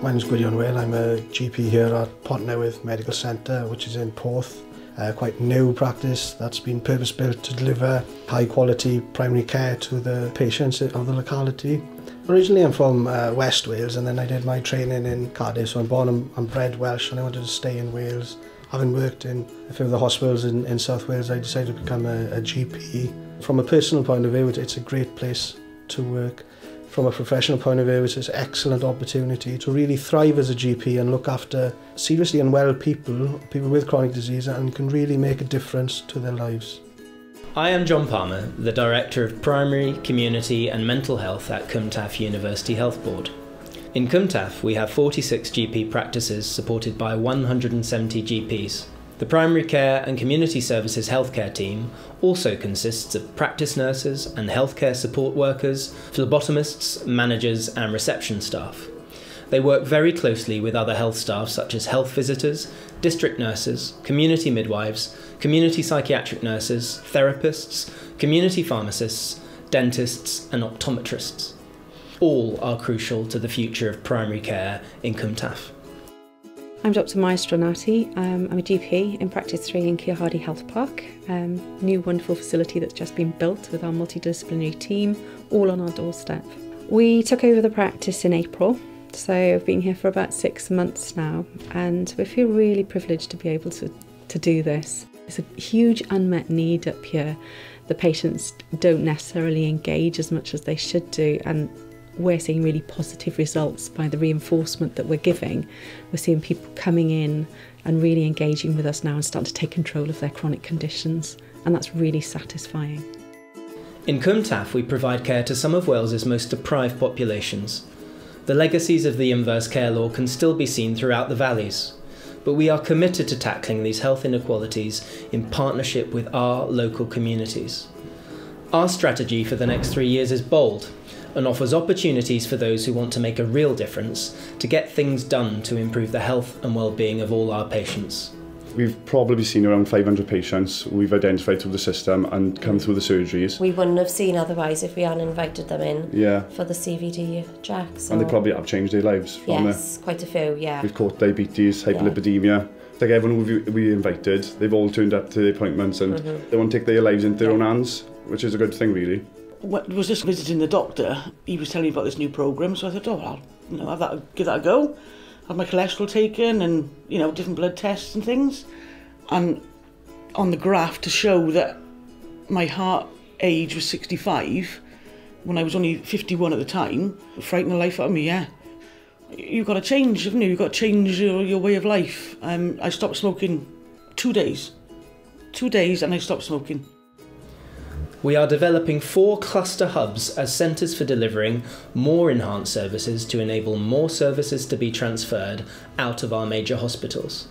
My name's Cwm Taf. I'm a GP here at Portnewydd Medical Centre, which is in Porth. Quite new practice that's been purpose-built to deliver high-quality primary care to the patients of the locality. Originally I'm from West Wales, and then I did my training in Cardiff, so I'm born and bred Welsh, and I wanted to stay in Wales. Having worked in a few of the hospitals in South Wales, I decided to become a GP. From a personal point of view, it's a great place to work. From a professional point of view, it's an excellent opportunity to really thrive as a GP and look after seriously unwell people with chronic disease, and can really make a difference to their lives. I am John Palmer, the Director of Primary, Community and Mental Health at Cwm Taf University Health Board. In Cwm Taf, we have 46 GP practices supported by 170 GPs. The Primary Care and Community Services Healthcare team also consists of practice nurses and healthcare support workers, phlebotomists, managers and reception staff. They work very closely with other health staff such as health visitors, district nurses, community midwives, community psychiatric nurses, therapists, community pharmacists, dentists and optometrists. All are crucial to the future of primary care in Cwm Taf. I'm Dr Maya Stronati. I'm a GP in Practice 3 in Cwm Taf Health Park. New wonderful facility that's just been built with our multidisciplinary team, all on our doorstep. We took over the practice in April, so I've been here for about 6 months now, and we feel really privileged to be able to do this. It's a huge unmet need up here. The patients don't necessarily engage as much as they should do, and we're seeing really positive results by the reinforcement that we're giving. We're seeing people coming in and really engaging with us now and starting to take control of their chronic conditions, and that's really satisfying. In Cwm Taf, we provide care to some of Wales's most deprived populations. The legacies of the inverse care law can still be seen throughout the valleys, but we are committed to tackling these health inequalities in partnership with our local communities. Our strategy for the next 3 years is bold and offers opportunities for those who want to make a real difference to get things done to improve the health and well-being of all our patients. We've probably seen around 500 patients we've identified through the system and come through the surgeries. We wouldn't have seen otherwise if we hadn't invited them in for the CVD checks. So. And they probably have changed their lives from yes, quite a few, yeah. We've caught diabetes, hyperlipidemia. Like everyone we invited, they've all turned up to the appointments, and they want to take their lives into their own hands, which is a good thing really. I was just visiting the doctor. He was telling me about this new programme, so I thought, oh, I'll give that a go. Have my cholesterol taken and, different blood tests and things. And on the graph to show that my heart age was 65, when I was only 51 at the time, it frightened the life out of me, yeah. You've got to change, haven't you? You've got to change your way of life. I stopped smoking 2 days. 2 days and I stopped smoking. We are developing 4 cluster hubs as centres for delivering more enhanced services to enable more services to be transferred out of our major hospitals.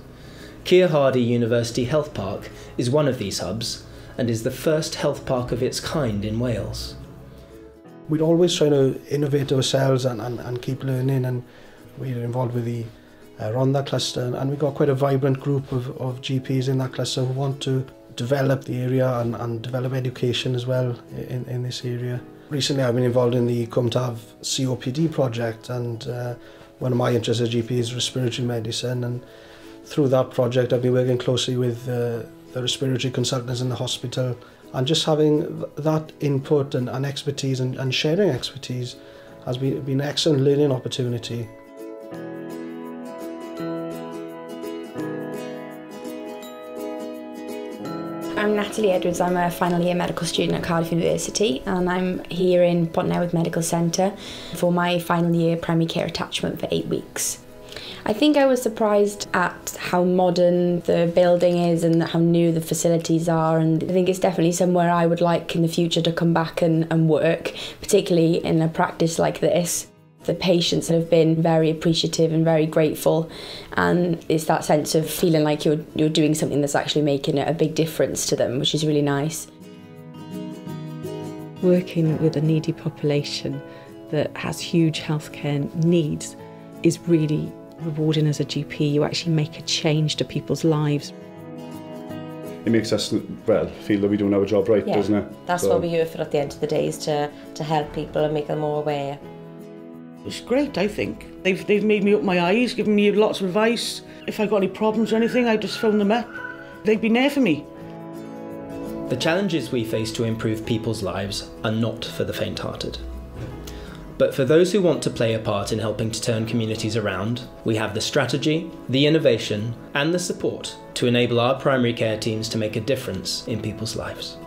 Cwm University Health Park is one of these hubs and is the first health park of its kind in Wales. We're always trying to innovate ourselves and keep learning, and we're involved with the Rhondda cluster, and we've got quite a vibrant group of GPs in that cluster who want to develop the area and develop education as well in this area. Recently I've been involved in the Cwm Taf COPD project, and one of my interests as GP is respiratory medicine, and through that project I've been working closely with the respiratory consultants in the hospital, and just having that input and expertise and sharing expertise has been an excellent learning opportunity. I'm Natalie Edwards. I'm a final year medical student at Cardiff University, and I'm here in Portnewydd Medical Centre for my final year primary care attachment for 8 weeks. I think I was surprised at how modern the building is and how new the facilities are, and I think it's definitely somewhere I would like in the future to come back and work, particularly in a practice like this. The patients have been very appreciative and very grateful, and it's that sense of feeling like you're doing something that's actually making a big difference to them, which is really nice. Working with a needy population that has huge healthcare needs is really rewarding as a GP. You actually make a change to people's lives. It makes us, well, feel that we're doing our job right, doesn't it? That's what we're here for at the end of the day, is to help people and make them more aware. It's great, I think. They've made me open my eyes, given me lots of advice. If I got any problems or anything, I just phone them up. They've been there for me. The challenges we face to improve people's lives are not for the faint-hearted. But for those who want to play a part in helping to turn communities around, we have the strategy, the innovation, and the support to enable our primary care teams to make a difference in people's lives.